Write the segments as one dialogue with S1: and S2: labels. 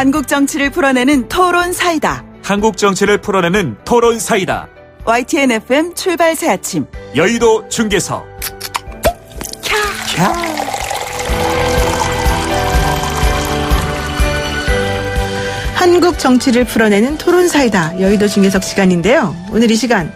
S1: 한국 정치를 풀어내는 토론 사이다.
S2: 한국 정치를 풀어내는 토론 사이다.
S1: YTN FM 출발 새 아침.
S2: 여의도 중계석.
S3: 한국 정치를 풀어내는 토론 사이다. 여의도 중계석 시간인데요. 오늘 이 시간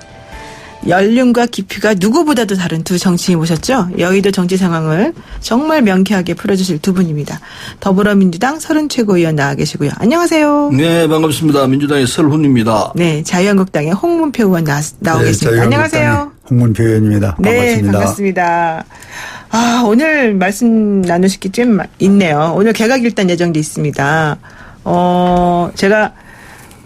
S3: 연륜과 깊이가 누구보다도 다른 두 정치인이 모셨죠. 여의도 정치 상황을 정말 명쾌하게 풀어주실 두 분입니다. 더불어민주당 서른 최고위원 나와 계시고요. 안녕하세요.
S4: 네, 반갑습니다. 민주당의 설훈입니다.
S3: 네, 자유한국당의 홍문표 의원 나와 계십니다. 안녕하세요.
S5: 홍문표 의원입니다. 반갑습니다.
S3: 네, 반갑습니다. 오늘 말씀 나누실 게 좀 있네요. 오늘 개각일단 예정돼 있습니다. 제가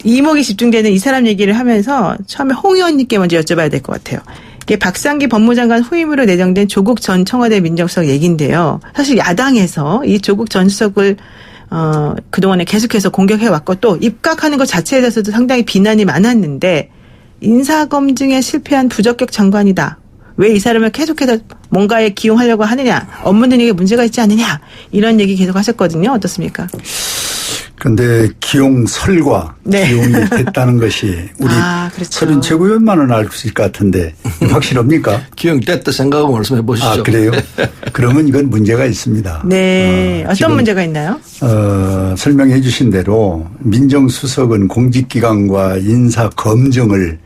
S3: 이목이 집중되는 이 사람 얘기를 하면서 처음에 홍 의원님께 먼저 여쭤봐야 될 것 같아요. 이게 박상기 법무장관 후임으로 내정된 조국 전 청와대 민정수석 얘기인데요. 사실 야당에서 이 조국 전 수석을 그동안에 계속해서 공격해왔고 또 입각하는 것 자체에 대해서도 상당히 비난이 많았는데 인사검증에 실패한 부적격 장관이다. 왜 이 사람을 계속해서 뭔가에 기용하려고 하느냐. 업무 능력에 문제가 있지 않느냐. 이런 얘기 계속 하셨거든요. 어떻습니까?
S5: 그런데 기용설과
S3: 네.
S5: 기용이 됐다는 것이 우리
S3: 그렇죠.
S5: 서른 최고위원만은 알 수 있을 것 같은데 확실합니까?
S4: 기용됐다 생각하고 말씀해 보시죠.
S5: 아, 그래요? 그러면 이건 문제가 있습니다.
S3: 네. 어떤 문제가 있나요?
S5: 설명해 주신 대로 민정수석은 공직기관과 인사검증을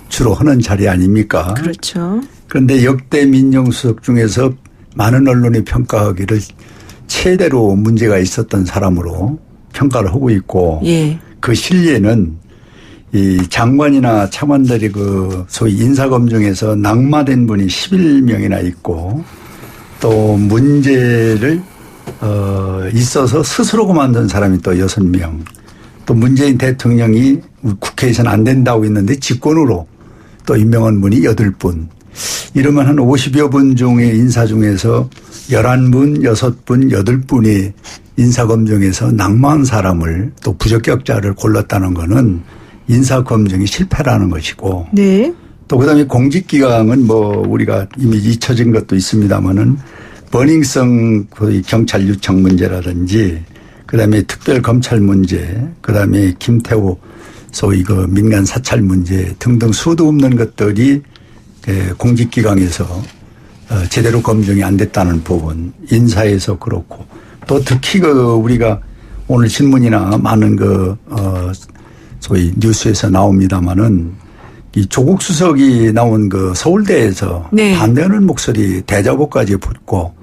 S5: 주로 하는 자리 아닙니까?
S3: 그렇죠.
S5: 그런데 역대 민정수석 중에서 많은 언론이 평가하기를 최대로 문제가 있었던 사람으로 평가를 하고 있고
S3: 예.
S5: 그 실례는 이 장관이나 차관들이 그 소위 인사검증에서 낙마된 분이 11명이나 있고 또 문제를 있어서 스스로 그만둔 사람이 또 6명 또 문재인 대통령이 국회에서는 안 된다고 했는데 직권으로 또 임명한 분이 8분 이러면 한 50여 분 중에 인사 중에서 11분, 6분, 8분이 인사검증에서 낙마한 사람을 또 부적격자를 골랐다는 거는 인사검증이 실패라는 것이고.
S3: 네.
S5: 또 그다음에 공직기강은 뭐 우리가 이미 잊혀진 것도 있습니다만은 버닝성 경찰 유착 문제라든지 그다음에 특별검찰 문제 그다음에 김태호 소위 그 민간 사찰 문제 등등 수도 없는 것들이 공직기강에서 제대로 검증이 안 됐다는 부분, 인사에서 그렇고 또 특히 그 우리가 오늘 신문이나 많은 소위 뉴스에서 나옵니다마는 이 조국 수석이 나온 그 서울대에서
S3: 네.
S5: 반대하는 목소리 대자보까지 붙고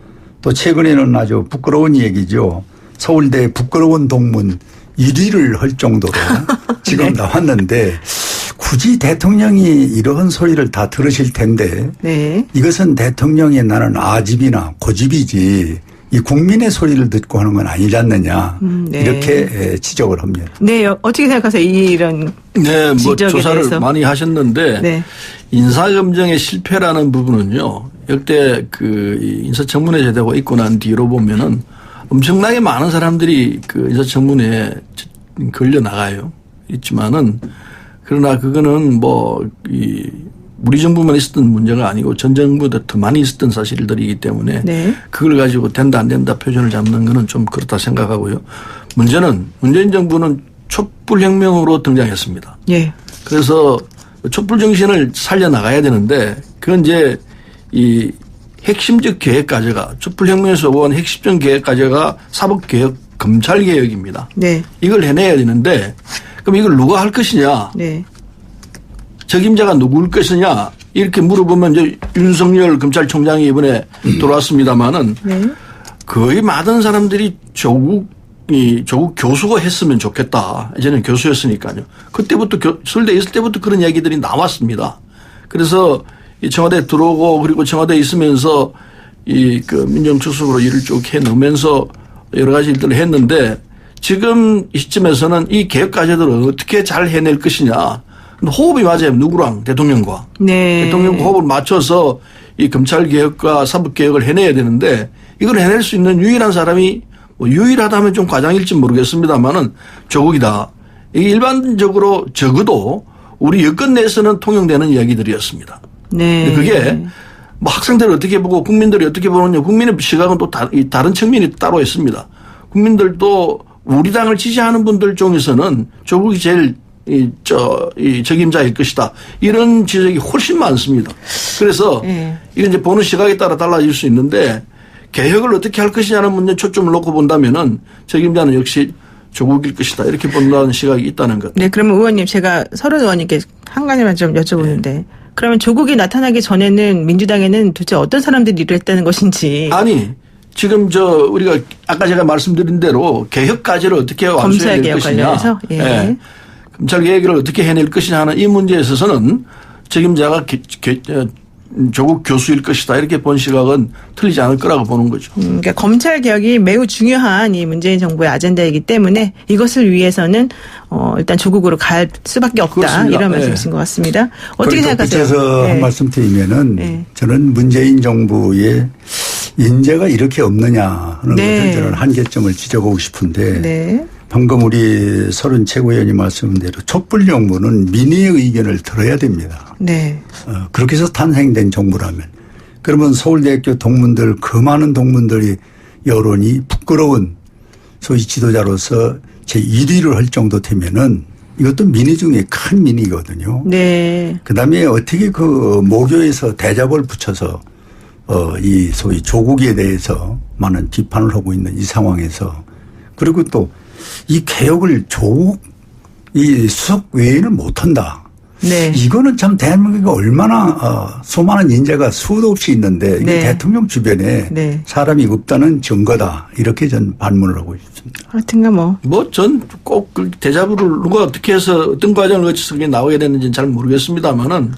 S5: 또 최근에는 아주 부끄러운 얘기죠. 서울대 부끄러운 동문 1위를 할 정도로 지금
S3: 네.
S5: 나왔는데 굳이 대통령이 이러한 소리를 다 들으실 텐데
S3: 네.
S5: 이것은 대통령의 나는 아집이나 고집이지 이 국민의 소리를 듣고 하는 건 아니지 않느냐
S3: 네.
S5: 이렇게 지적을 합니다.
S3: 네. 어떻게 생각하세요? 이런
S4: 네, 뭐
S3: 지적에
S4: 조사를
S3: 대해서.
S4: 많이 하셨는데
S3: 네.
S4: 인사검증의 실패라는 부분은요. 역대 그 인사청문회 제도가 있고 난 뒤로 보면은 엄청나게 많은 사람들이 그 인사청문회에 걸려 나가요. 있지만은 그러나 그거는 뭐 우리 정부만 있었던 문제가 아니고 전 정부도 더 많이 있었던 사실들이기 때문에
S3: 네.
S4: 그걸 가지고 된다 안 된다 표준을 잡는 거는 좀 그렇다 생각하고요. 문제는 문재인 정부는 촛불혁명으로 등장했습니다.
S3: 예.
S4: 그래서 촛불 정신을 살려나가야 되는데 그건 이제 이 핵심적 계획 과제가 촛불혁명에서 온 핵심적 계획 과제가 사법개혁 검찰개혁입니다.
S3: 네.
S4: 이걸 해내야 되는데 그럼 이걸 누가 할 것이냐.
S3: 네.
S4: 책임자가 누구일 것이냐 이렇게 물어보면 이제 윤석열 검찰총장이 이번에 돌아왔습니다마는
S3: 네.
S4: 거의 많은 사람들이 조국 교수가 했으면 좋겠다. 이제는 교수였으니까요. 그때부터 서울대 있을 때부터 그런 얘기들이 나왔습니다. 그래서 이 청와대 들어오고 그리고 청와대에 있으면서 그 민정수석으로 일을 쭉 해놓으면서 여러 가지 일들을 했는데 지금 이 시점에서는 이 개혁 과제들을 어떻게 잘 해낼 것이냐. 호흡이 맞아요. 누구랑 대통령과.
S3: 네.
S4: 대통령과 호흡을 맞춰서 이 검찰 개혁과 사법 개혁을 해내야 되는데 이걸 해낼 수 있는 유일한 사람이 뭐 유일하다면 좀 과장일지 모르겠습니다만은 조국이다. 이게 일반적으로 적어도 우리 여권 내에서는 통용되는 이야기들이었습니다.
S3: 네.
S4: 그게 뭐 학생들이 어떻게 보고 국민들이 어떻게 보느냐 국민의 시각은 또 다른 측면이 따로 있습니다. 국민들도 우리 당을 지지하는 분들 중에서는 조국이 제일 적임자일 것이다. 이런 지적이 훨씬 많습니다. 그래서 이건 이제 보는 시각에 따라 달라질 수 있는데 개혁을 어떻게 할 것이냐는 문제에 초점을 놓고 본다면은 적임자는 역시 조국일 것이다. 이렇게 본다는 시각이 있다는 것.
S3: 네, 그러면 의원님 제가 서른 의원님께 한 가지만 좀 여쭤보는데 그러면 조국이 나타나기 전에는 민주당에는 도대체 어떤 사람들이 일을 했다는 것인지.
S4: 아니 지금 우리가 아까 제가 말씀드린 대로 개혁 과제를 어떻게 완수해낼 것이냐. 예. 검찰 개혁을 어떻게 해낼 것이냐 하는 이 문제에 있어서는 책임자가 조국 교수일 것이다. 이렇게 본 시각은 틀리지 않을 거라고 보는 거죠.
S3: 그러니까 검찰 개혁이 매우 중요한 이 문재인 정부의 아젠다이기 때문에 이것을 위해서는 일단 조국으로 갈 수밖에 없다.
S4: 그렇습니다.
S3: 이런 말씀이신 것 같습니다. 어떻게 생각하세요?
S5: 그래서 한 말씀 드리면은 저는 문재인 정부의 인재가 이렇게 없느냐 하는 것을 저는 한계점을 지적하고 싶은데 방금 우리 서른 최고위원이 말씀한 대로 촛불 정부는 민의의 의견을 들어야 됩니다.
S3: 네.
S5: 그렇게 해서 탄생된 정부라면 그러면 서울대학교 동문들 그 많은 동문들이 여론이 부끄러운 소위 지도자로서 제1위를 할 정도 되면은 이것도 민의 중에 큰 민의거든요.
S3: 네.
S5: 그다음에 어떻게 그 모교에서 대잡을 붙여서 이 소위 조국에 대해서 많은 비판을 하고 있는 이 상황에서 그리고 또 이 개혁을 조국 이 수석 외에는 못한다.
S3: 네.
S5: 이거는 참 대한민국에 얼마나 수많은 인재가 수도 없이 있는데 이게 대통령 주변에 사람이 없다는 증거다. 이렇게 전 반문을 하고 있습니다.
S3: 하여튼가 뭐
S4: 전 꼭 대자부를 누가 어떻게 해서 어떤 과정을 거쳐서 그게 나오게 됐는지는 잘 모르겠습니다만은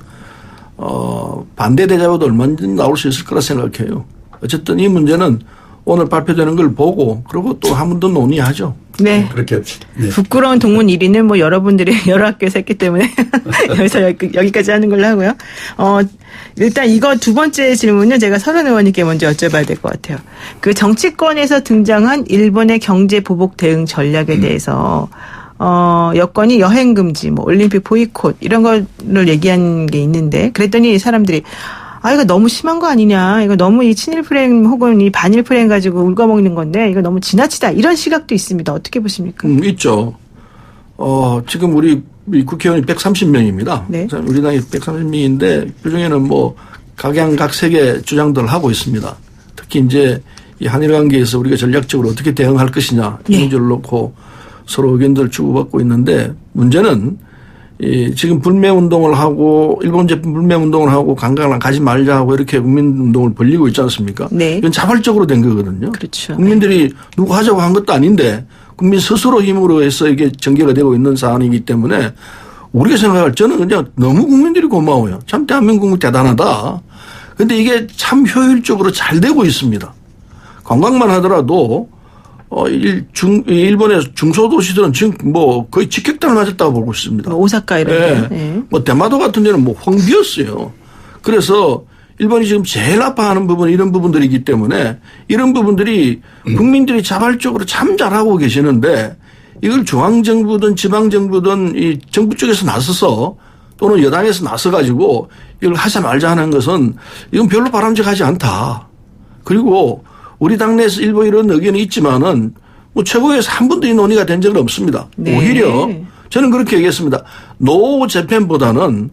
S4: 반대 대자부도 얼마든지 나올 수 있을 거라 생각해요. 어쨌든 이 문제는 오늘 발표되는 걸 보고 그리고 또 한 번 더 논의하죠.
S3: 네.
S5: 그렇게 합시다. 네.
S3: 부끄러운 동문 1위는 뭐 여러분들이 여러 학교에서 했기 때문에 여기서 여기까지 하는 걸로 하고요. 일단 이거 두 번째 질문은 제가 서른 의원님께 먼저 여쭤봐야 될 것 같아요. 그 정치권에서 등장한 일본의 경제 보복 대응 전략에 대해서 여권이 여행 금지, 뭐 올림픽 보이콧 이런 거를 얘기한 게 있는데 그랬더니 사람들이 이거 너무 심한 거 아니냐. 이거 너무 이 친일 프레임 혹은 이 반일 프레임 가지고 울거먹는 건데 이거 너무 지나치다. 이런 시각도 있습니다. 어떻게 보십니까?
S4: 있죠. 지금 우리 국회의원이 130명입니다.
S3: 네.
S4: 우리 당이 130명인데 그중에는 뭐 각양각색의 주장들을 하고 있습니다. 특히 이제 이 한일 관계에서 우리가 전략적으로 어떻게 대응할 것이냐 이 문제를 놓고 서로 의견들을 주고받고 있는데 문제는 지금 불매운동을 하고 일본 제품 불매운동을 하고 관광을 가지 말자 하고 이렇게 국민운동을 벌리고 있지 않습니까?
S3: 네.
S4: 이건 자발적으로 된 거거든요.
S3: 그렇죠.
S4: 국민들이 누구 하자고 한 것도 아닌데 국민 스스로 힘으로 해서 이게 전개가 되고 있는 사안이기 때문에 우리가 생각할 저는 그냥 너무 국민들이 고마워요. 참 대한민국 대단하다. 그런데 이게 참 효율적으로 잘 되고 있습니다. 관광만 하더라도 일본의 중소도시들은 지금 뭐 거의 직격탄을 맞았다고 보고 있습니다.
S3: 오사카 이런 데.
S4: 뭐 대마도 같은 데는 뭐 황비였어요. 그래서 일본이 지금 제일 아파하는 부분은 이런 부분들이기 때문에 이런 부분들이 국민들이 자발적으로 참 잘하고 계시는데 이걸 중앙정부든 지방정부든 이 정부 쪽에서 나서서 또는 여당에서 나서가지고 이걸 하자 말자 하는 것은 이건 별로 바람직하지 않다. 그리고 우리 당내에서 일부 이런 의견이 있지만은 뭐 최고위에서 한 번도 이 논의가 된 적은 없습니다.
S3: 네.
S4: 오히려 저는 그렇게 얘기했습니다. 노 재팬보다는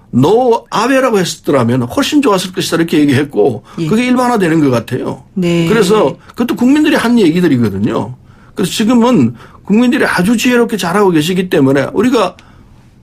S4: 노 아베라고 했었더라면 훨씬 좋았을 것이다 이렇게 얘기했고 그게 일반화되는 것 같아요.
S3: 네.
S4: 그래서 그것도 국민들이 한 얘기들이거든요. 그래서 지금은 국민들이 아주 지혜롭게 잘하고 계시기 때문에 우리가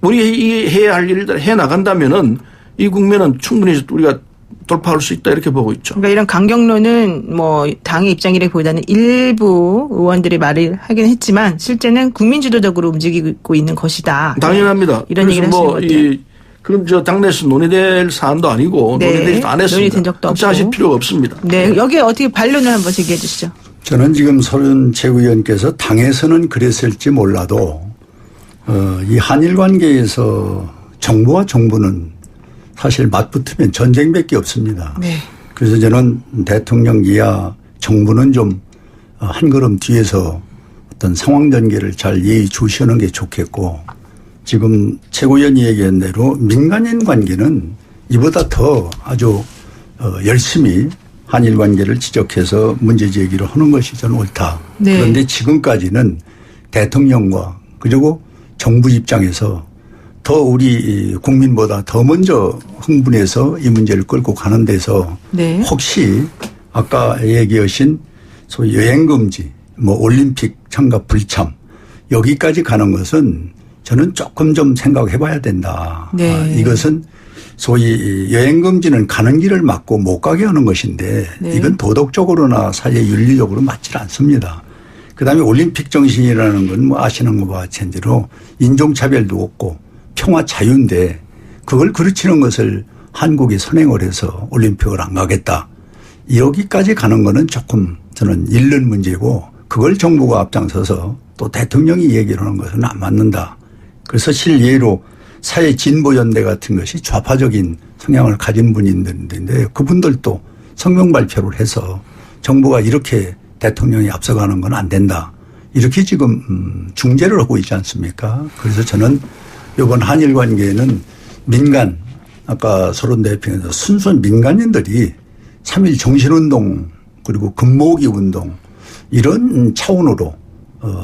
S4: 해야 할 일들을 해 나간다면은 이 국면은 충분히 우리가 돌파할 수 있다 이렇게 보고 있죠.
S3: 그러니까 이런 강경론은 뭐 당의 입장이라기보다는 일부 의원들이 말을 하긴 했지만 실제는 국민 주도적으로 움직이고 있는 것이다.
S4: 당연합니다.
S3: 이런 얘기를 하시는 것 같아요.
S4: 그럼 당내에서 논의될 사안도 아니고 논의되지 안 했습니다.
S3: 논의된 적도
S4: 걱정하실
S3: 없고.
S4: 필요가 없습니다.
S3: 네, 여기에 어떻게 반론을 한번 제기해 주시죠.
S5: 저는 지금 서른 최고위원께서 당에서는 그랬을지 몰라도 이 한일 관계에서 정부와 정부는 사실 맞붙으면 전쟁밖에 없습니다.
S3: 네.
S5: 그래서 저는 대통령 이하 정부는 좀 한 걸음 뒤에서 어떤 상황 전개를 잘 예의주시하는 게 좋겠고 지금 최고위원이 얘기한 대로 민간인 관계는 이보다 더 아주 열심히 한일 관계를 지적해서 문제 제기를 하는 것이 저는 옳다.
S3: 네.
S5: 그런데 지금까지는 대통령과 그리고 정부 입장에서 더 우리 국민보다 더 먼저 흥분해서 이 문제를 끌고 가는 데서
S3: 네.
S5: 혹시 아까 얘기하신 소위 여행금지, 뭐 올림픽 참가 불참 여기까지 가는 것은 저는 조금 좀 생각해 봐야 된다.
S3: 네.
S5: 이것은 소위 여행금지는 가는 길을 막고 못 가게 하는 것인데
S3: 네.
S5: 이건 도덕적으로나 사회 윤리적으로 맞지 않습니다. 그다음에 올림픽 정신이라는 건 뭐 아시는 것과 마찬가지로 인종차별도 없고 평화 자유인데 그걸 그르치는 것을 한국이 선행을 해서 올림픽을 안 가겠다. 여기까지 가는 거는 조금 저는 잃는 문제고 그걸 정부가 앞장서서 또 대통령이 얘기를 하는 것은 안 맞는다. 그래서 실예로 사회 진보연대 같은 것이 좌파적인 성향을 가진 분인데 그분들도 성명 발표를 해서 정부가 이렇게 대통령이 앞서가는 건 안 된다. 이렇게 지금 중재를 하고 있지 않습니까? 그래서 저는 이번 한일 관계에는 민간 아까 서른 대표에서 순수한 민간인들이 3.1 정신운동 그리고 금모으기 운동 이런 차원으로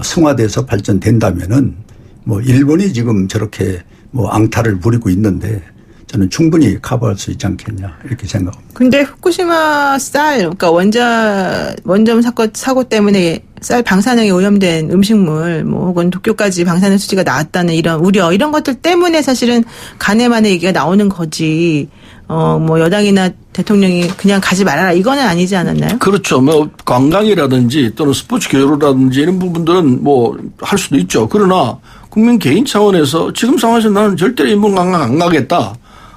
S5: 승화돼서 발전된다면은 뭐 일본이 지금 저렇게 뭐 앙탈을 부리고 있는데 저는 충분히 커버할 수 있지 않겠냐 이렇게 생각합니다.
S3: 근데 후쿠시마 쌀, 그러니까 원전 사고 때문에 쌀 방사능에 오염된 음식물, 뭐 혹은 도쿄까지 방사능 수치가 나왔다는 이런 우려, 이런 것들 때문에 사실은 간에만의 얘기가 나오는 거지. 뭐 여당이나 대통령이 그냥 가지 말아라 이거는 아니지 않았나요?
S4: 그렇죠. 뭐 관광이라든지 또는 스포츠 교류라든지 이런 부분들은 뭐 할 수도 있죠. 그러나 국민 개인 차원에서 지금 상황에서 나는 절대로 인문 관광 안 가겠다.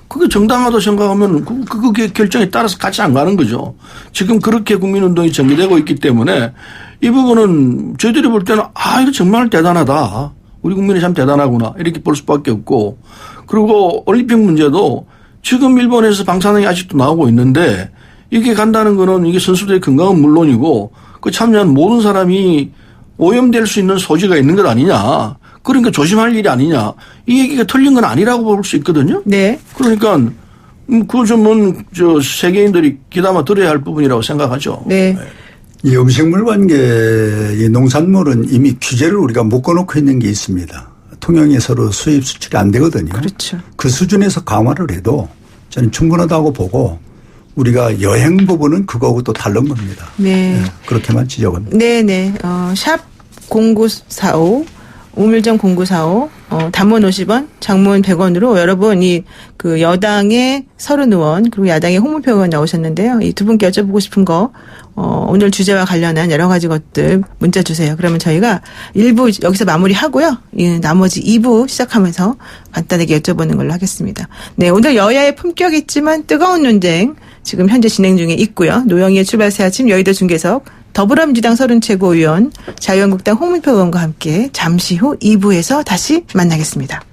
S4: 그게 정당하다고 생각하면 그게 결정에 따라서 같이 안 가는 거죠. 지금 그렇게 국민운동이 전개되고 있기 때문에 이 부분은 저희들이 볼 때는 이거 정말 대단하다. 우리 국민이 참 대단하구나. 이렇게 볼 수밖에 없고. 그리고 올림픽 문제도 지금 일본에서 방사능이 아직도 나오고 있는데 이게 간다는 거는 이게 선수들의 건강은 물론이고 그 참여한 모든 사람이 오염될 수 있는 소지가 있는 것 아니냐. 그러니까 조심할 일이 아니냐. 이 얘기가 틀린 건 아니라고 볼 수 있거든요.
S3: 네.
S4: 그러니까 그 점은 세계인들이 귀담아 들어야 할 부분이라고 생각하죠.
S3: 네.
S5: 이 음식물 관계, 이 농산물은 이미 규제를 우리가 묶어놓고 있는 게 있습니다. 통영이 서로 수입 수출이 안 되거든요.
S3: 그렇죠.
S5: 그 수준에서 강화를 해도 저는 충분하다고 보고 우리가 여행 부분은 그거하고 또 다른 겁니다.
S3: 네.
S5: 네, 그렇게만 지적합니다.
S3: 네네. 샵 0945, 우물정 0945, 단문 50원, 장문 100원으로 여러분 그 여당의 서른 의원 그리고 야당의 홍문표 의원 나오셨는데요. 이 두 분께 여쭤보고 싶은 거 오늘 주제와 관련한 여러 가지 것들 문자 주세요. 그러면 저희가 1부 여기서 마무리하고요. 나머지 2부 시작하면서 간단하게 여쭤보는 걸로 하겠습니다. 네, 오늘 여야의 품격 있지만 뜨거운 논쟁 지금 현재 진행 중에 있고요. 노영희의 출발새 아침 여의도 중계석 더불어민주당 서른 최고위원 자유한국당 홍문표 의원과 함께 잠시 후 2부에서 다시 만나겠습니다.